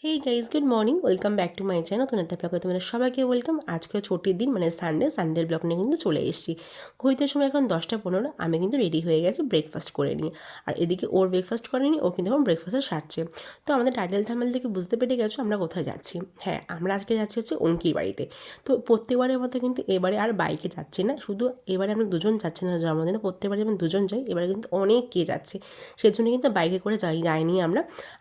Hey guys, good morning, welcome back to my channel. নতুন একটা ব্লগে তোমাদের সবাইকে ওয়েলকাম। আজকে ছুটির দিন, মানে সানডের ব্লগ নিয়ে কিন্তু চলে এসেছি। ঘড়িতে সময় এখন 10টা 15। আমি কিন্তু রেডি হয়ে গেছি ব্রেকফাস্ট করে নিয়ে। আর এদিকে ওর ব্রেকফাস্ট করেনি, ও কিন্তু এখন ব্রেকফাস্টে সারছে। তো আমাদের টাইটেল থাম্বনেল থেকে বুঝতে পেরে গেছো আমরা কোথায় যাচ্ছি। হ্যাঁ, আমরা আজকে যাচ্ছি হচ্ছে অঙ্কির বাড়িতে। তো প্রত্যেকবারের মতো কিন্তু এবারে আর বাইকে যাচ্ছি না, শুধু এবারে আমরা দুজন যাচ্ছি না জন্মদিনে। প্রত্যেকবারে যেমন দুজন যাই, এবারে কিন্তু অনেক কে যাচ্ছে। সেজন্য কিন্তু বাইকে করে যাইনি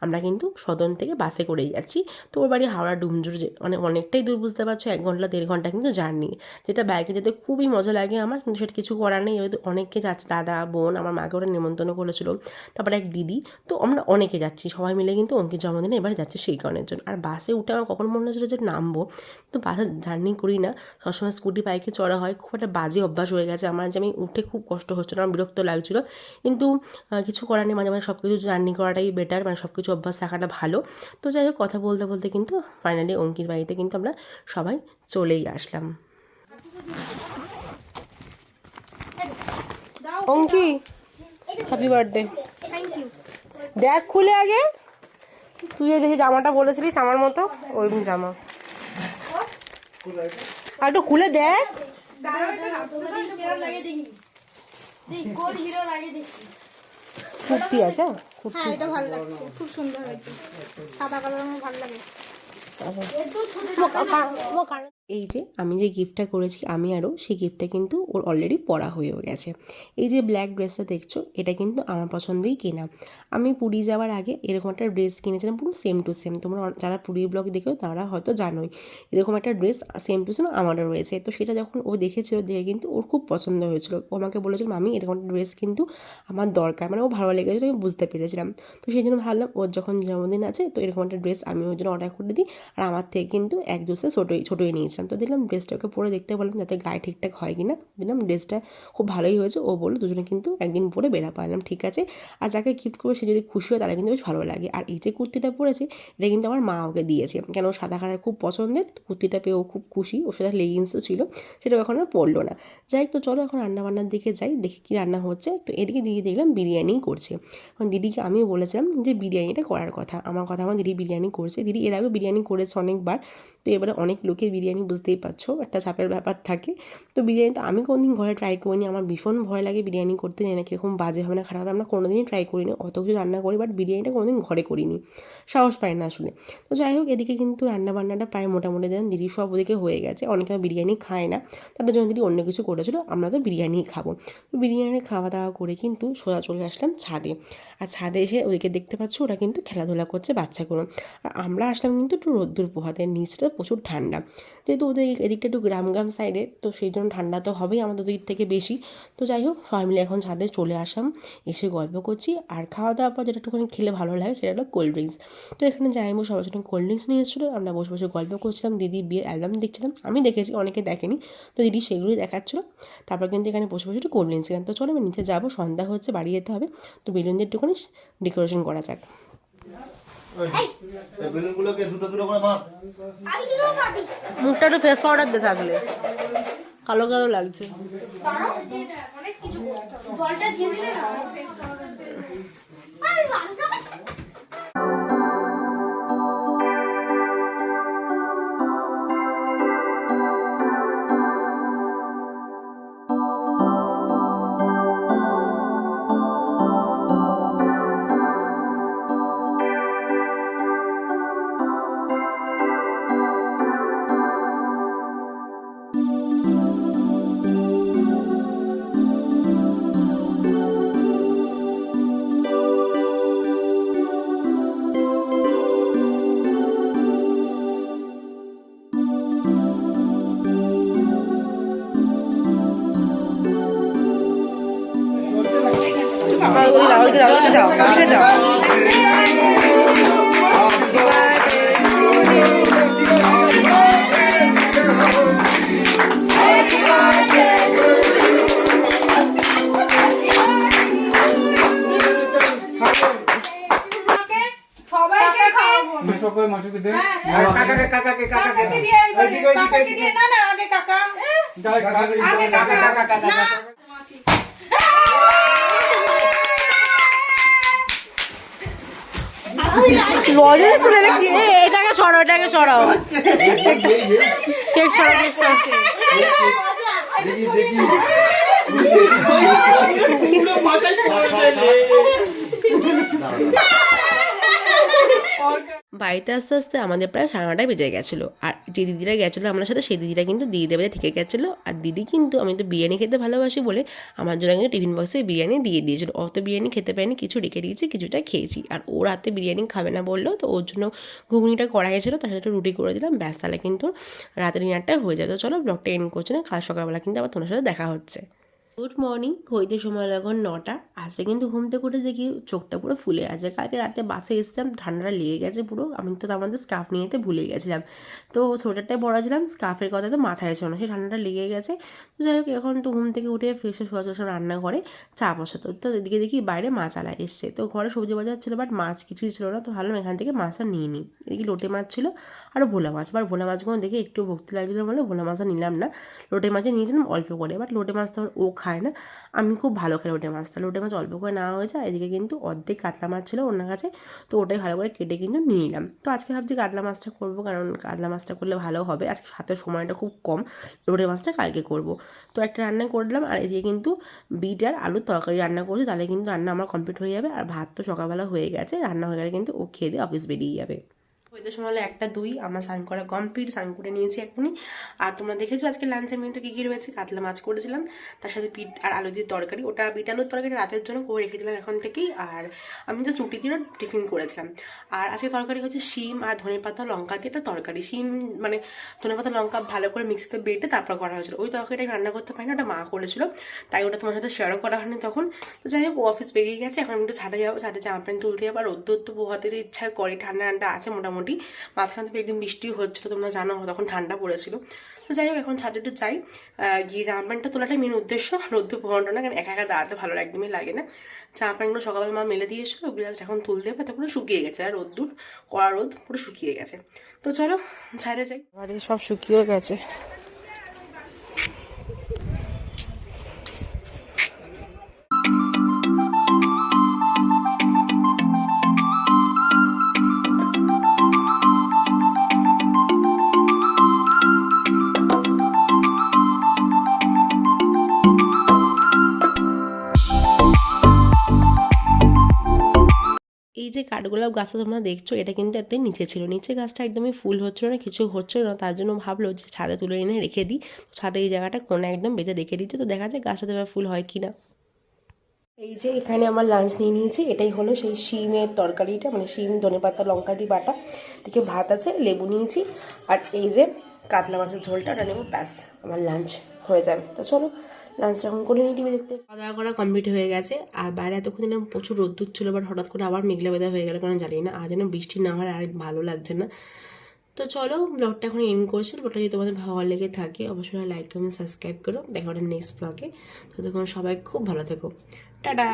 আমরা কিন্তু সদন থেকে বাসে করেই যাচ্ছি। তো ওর বাড়ি হাওড়া ডুমজুর, মানে অনেকটাই দূর, বুঝতে পারছো, 1 ঘন্টা 1.5 ঘন্টা কিন্তু জার্নি। যেটা বাইকে যেতে খুবই মজা লাগে আমার, কিন্তু সেটা কিছু করার নেই। এবার অনেকে যাচ্ছে, দাদা বোন, আমার মাকে ওরা নিমন্ত্রণ করেছিল, তারপরে এক দিদি। তো আমরা অনেকে যাচ্ছি, সবাই মিলে কিন্তু অঙ্কির জন্মদিনে এবার যাচ্ছি সেই কারণের জন্য। আর বাসে উঠে আমার কখন মনে হচ্ছিলো যে নামবো, তো বাসে জার্নি করি না, সবসময় স্কুটি বাইকে চড়া হয়। খুব একটা বাজে অভ্যাস হয়ে গেছে আমার, যে আমি উঠে খুব কষ্ট হচ্ছিলো, আমার বিরক্ত লাগছিলো। কিন্তু কিছু করার নেই, মাঝে মাঝে সব কিছু জার্নি করাটাই বেটার, মানে সব কিছু অভ্যাস থাকাটা ভালো। তো যাই হোক, কথা বলতে বলতে কিন্তু ফাইনালি অঙ্কির বাড়িতে কিন্তু আমরা সবাই চলেই আসলাম। Anki, happy birthday. Thank you. দেখ খুলে আগে, তুই যে জামাটা বলেছিলিস আমার মতো, ওই জামা আর একটু খুলে দেখ। কুর্তি আছে, হ্যাঁ, এটা ভালো লাগছে, খুব সুন্দর হয়েছে, সাদা কালার আমার ভালো লাগে। এই যে আমি যে গিফটটা করেছি আমি আরও, সেই গিফটটা কিন্তু ওর অলরেডি পরা হয়েও গেছে। এই যে ব্ল্যাক ড্রেসটা দেখছো, এটা কিন্তু আমার পছন্দেই কেনা। আমি পুরী যাওয়ার আগে এরকম একটা ড্রেস কিনেছিলাম, পুরো সেম টু সেম। তোমরা যারা পুরীর ব্লগ দেখেও তারা হয়তো জানোই, এরকম একটা ড্রেস সেম টু সেম আমারও রয়েছে। তো সেটা যখন ও দেখেছিল, দেখে কিন্তু ওর খুব পছন্দ হয়েছিল। ও আমাকে বলেছিল, মামি এরকম একটা ড্রেস কিন্তু আমার দরকার, মানে ও ভালো লেগেছিলো, আমি বুঝতে পেরেছিলাম। তো সেই জন্য ভাবলাম ওর যখন জন্মদিন আছে, তো এরকম একটা ড্রেস আমি ওর জন্য অর্ডার করে দিই। আর আমার থেকে কিন্তু 1-2 ছোটোই নিয়েছিলাম। তো দেখলাম ড্রেসটাকে পরে দেখতে বললাম যাতে গায়ে ঠিকঠাক হয় কিনা। দেখলাম ড্রেসটা খুব ভালোই হয়েছে। ও বললো দুজনে কিন্তু একদিন পরে বেরা পারলাম, ঠিক আছে। আর যাকে গিফট করবে সে যদি খুশি হয় তাহলে কিন্তু বেশ ভালো লাগে। আর এই যে কুর্তিটা পরেছে, এটা কিন্তু আমার মা ওকে দিয়েছে, কেন ও সাদা কালার খুব পছন্দের। কুর্তিটা পেয়ে ও খুব খুশি। ওর সাথে লেগিংসও ছিল, সেটাও এখন আর পরলো না। যাই হোক, তো চলো এখন রান্নাবান্নার দিকে যাই, দেখি কী রান্না হচ্ছে। তো এদিকে দিদি দেখলাম বিরিয়ানিই করছে। এখন দিদিকে আমিও বলেছিলাম যে বিরিয়ানিটা করার কথা, আমার দিদি বিরিয়ানি করছে। দিদি এর আগে বিরিয়ানি করেছে অনেকবার। তো এবারে অনেক লোকের বিরিয়ানি, বুঝতেই পারছো, একটা চাপের ব্যাপার থাকে। তো বিরিয়ানি তো আমি কোনোদিন ঘরে ট্রাই করিনি, আমার ভীষণ ভয় লাগে বিরিয়ানি করতে, জানি না কীরকম বাজে হবে না খারাপ হবে। আমরা কোনোদিনই ট্রাই করিনি, অত কিছু রান্না করি, বাট বিরিয়ানিটা কোনোদিন ঘরে করিনি, সাহস পাই না আসলে। তো যাই হোক, এদিকে কিন্তু রান্নাবান্নাটা প্রায় মোটামুটি দেন দিদি সব ওদিকে হয়ে গেছে। অনেকে বিরিয়ানি খায় না, তাদের জন্য দিদি অন্য কিছু করেছিল, আমরা তো বিরিয়ানিই খাবো। তো বিরিয়ানি খাওয়া দাওয়া করে কিন্তু সোজা চলে আসলাম ছাদে। আর ছাদে এসে ওদিকে দেখতে পাচ্ছ ওরা কিন্তু খেলাধুলা করছে বাচ্চাগুলো। আর আমরা আসলাম কিন্তু একটু রোদ্দুর পোহাতে, নিচটা প্রচুর ঠান্ডা, যেহেতু ওদের এদিকটা একটু গ্রাম সাইডে, তো সেই জন্য ঠান্ডা তো হবেই আমাদের দিক থেকে বেশি। তো যাই হোক, সবাই মিলে এখন ছাদে চলে আসলাম, এসে গল্প করছি। আর খাওয়া দাওয়ার পর যেটা একটুখানি খেলে ভালো লাগে সেটা হলো কোল্ড ড্রিঙ্কস। তো এখানে যাইবো সবার জন্য কোল্ড ড্রিঙ্কস নিয়ে এসেছিলো, আমরা বসে বসে গল্প করছিলাম, দিদি বিয়ের অ্যালবাম দেখছিলাম, আমি দেখেছি, অনেকে দেখেনি। তো দিদি সেগুলোই দেখাচ্ছিলো। তারপর কিন্তু এখানে বসে বসে একটু কোল্ড ড্রিঙ্কস খেলাম। তো চলো আমি নিচে যাবো, সন্ধ্যা হচ্ছে, বাড়ি যেতে হবে। তো বেলুন দিয়ে একটুখানি ডেকোরেশন করা যাক। মুখটা একটু ফেস পাউডার দিয়ে থাকলে, কালো কালো লাগছে। এটা সরাও, এটাকে সরাও, কেক সরাও, কেক সরাও। দেখি দেখি বাড়িতে আস্তে আস্তে আমাদের প্রায় 9:30 বেজে গেছিলো। আর যে দিদিরা গেছিলো আমার সাথে, সেই দিদিরা কিন্তু দিদিদের বাড়িতে থেকে গেছিলো। আর দিদি কিন্তু, আমি তো বিরিয়ানি খেতে ভালোবাসি বলে আমার জন্য কিন্তু টিফিন বক্সে বিরিয়ানি দিয়ে দিয়েছিলো। অত বিরিয়ানি খেতে পারিনি, কিছু রেখে দিয়েছি, কিছুটা খেয়েছি। আর ও রাতে বিরিয়ানি খাবে না বললো, তো ওর জন্য ঘুগনিটা করা গেছিলো, তার সাথে একটু রুটি করে দিলাম, ব্যাস তাহলে কিন্তু রাতের ডিনারটা হয়ে যায়। তো চলো ব্লগটা এন্ড করছি না, কাল সকালবেলা কিন্তু আবার তোমার সাথে দেখা হচ্ছে। গুড মর্নিং, হইতে সময় এখন 9টা। আজকে কিন্তু ঘুম থেকে উঠে দেখি চোখটা পুরো ফুলে আছে। কালকে রাতে বাসে এসেছিলাম, ঠান্ডাটা লেগে গেছে পুরো। আমি তো আমাদের স্কার্ফ নিয়ে যেতে ভুলে গেছিলাম, তো সোয়েটারটাই পরাছিলাম, স্কার্ফের কথা তো মাথায় ছিল না, সেই ঠান্ডাটা লেগে গেছে। তো যাই হোক, এখন তো ঘুম থেকে উঠে ফ্রেশ সব রান্না করে চা বসাতো। তো এদিকে দেখি বাইরে মাছ আলা এসছে, তো ঘরে সবজি বাজার ছিল, বাট মাছ কিছুই ছিল না। তো ভাবলাম এখান থেকে মাছটা নিয়ে নিই। এদিকে লোটে মাছ ছিল আর ভোলা মাছ, বাট ভোলা মাছগুলো দেখে একটু ভক্তি লাগছিলো বলে ভোলা মাছটা নিলাম না। লোটে মাছে নিয়েছিলাম অল্প করে, বাট লোটে মাছ তো ও খায় না, আমি খুব ভালো খাই লোটে মাছটা। লোটে মাছ অল্প করে নেওয়া হয়েছে। এদিকে কিন্তু অর্ধেক কাতলা মাছ ছিল ওনার কাছে, তো ওটাই ভালো করে কেটে কিন্তু নিয়ে নিলাম। তো আজকে ভাবছি কাতলা মাছটা করবো, কারণ কাতলা মাছটা করলে ভালো হবে। আজকে হাতের সময়টা খুব কম, লোটে মাছটা কালকে করব। তো একটা রান্না করলাম, আর এদিকে কিন্তু বিট আর আলুর তরকারি রান্না করছি, তাহলে কিন্তু রান্না আমার কমপ্লিট হয়ে যাবে। আর ভাত তো সকালবেলা হয়ে গেছে, রান্না হয়ে গেলে কিন্তু ও খেয়ে দিয়ে অফিস বেরিয়ে যাবে। হইতে সময় হলো 1টা 2, আমার স্নান করা কমপ্লিট, স্নান করে নিয়েছি এখনই। আর তোমরা দেখেছো আজকে লাঞ্চের মেনু তো কী কী রয়েছে। কাতলা মাছ করেছিলাম, তার সাথে পিঠ আর আলু দিয়ে তরকারি, ওটা বিট আলুর তরকারি রাতের জন্য করে রেখেছিলাম এখন থেকেই। আর আমি জাস্ট রুটি দিয়ে টিফিন করেছিলাম। আর আজকে তরকারি হচ্ছে শিম আর ধনেপাতা লঙ্কা দিয়ে একটা তরকারি। শিম মানে ধনেপাতা লঙ্কা ভালো করে মিক্সিতে বেটে তারপর করা হয়েছিল। ওই তরকারিটা রান্না করতে পারি না, ওটা মা করেছিল, তাই ওটা তোমার সাথে শেয়ারও করা হয়নি তখন। তো যাই হোক, ও অফিস বেরিয়ে গেছে, এখন আমি একটু ছাদে যাবো, ছাদে জামা প্যান্ট তুলতে যাবো। আর রোদ্দুর তো পোহাতে ইচ্ছা করে, ঠান্ডা ঠান্ডা আছে মোটামুটি। মাঝখান থেকে একদিন বৃষ্টিও হচ্ছিলো, তোমরা জানো, তখন ঠান্ডা পড়েছিল। তো যাই হোক, এখন ছাদে একটু চাই গিয়ে জামা প্যান্টটা তোলাটাই মেন উদ্দেশ্য, রোদ্দুর পোহানো না, কারণ একা একা দাঁড়াতে ভালো একদমই লাগে না। জামা প্যান্টগুলো সকালবেলা মা মেলে দিয়ে এসেছিলো, ওগুলো এখন তুলতে হবে, তখন শুকিয়ে গেছে। আর রোদ্দুর কড়া রোদ পুরো শুকিয়ে গেছে। তো চলো ছাদে যাই, বাড়ি সব শুকিয়ে গেছে। এই যে কাঠগোলাপ গাছটা তোমরা দেখছো, এটা কিন্তু একদম নিচে ছিল, নিচে গাছটা একদমই ফুল হচ্ছিল না, কিছু হচ্ছিল না, তার জন্য ভাবলো যে ছাদে তুলে এনে রেখে দিই। ছাদে এই জায়গাটা কোণে একদম বেঁধে রেখে দিচ্ছে, তো দেখা যায় গাছটাতে এবার ফুল হয় কি না। এই যে এখানে আমার লাঞ্চ নিয়ে নিয়েছি, এটাই হলো সেই শিমের তরকারিটা, মানে শিম ধনেপাতা লঙ্কা দিয়ে বাটা, দিকে ভাত আছে, লেবু নিয়েছি, আর এই যে কাতলা মাছের ঝোলটা, ওটা নেবো, ব্যাস আমার লাঞ্চ হয়ে যাবে। তো চলো লাঞ্চ এখন করে নিই, টিভি দেখতে। খাওয়া দাওয়া করা কমপ্লিট হয়ে গেছে। আর বাইরে এতক্ষণ দিন প্রচুর রোদ্দুর ছিল, বাট হঠাৎ করে আবার মেঘলা বেদা হয়ে গেল, কারণ জানি না আজ যেন বৃষ্টি না হয়, আর ভালো লাগছে না। তো চলো ব্লগটা এখন এন্ড করছি। ব্লগটা যদি তোমাদের ভালো লেগে থাকে অবশ্যই লাইক কমেন্ট সাবস্ক্রাইব করো। দেখা হবে নেক্সট ব্লগে। ততক্ষণ সবাই খুব ভালো থেকো, টাটা।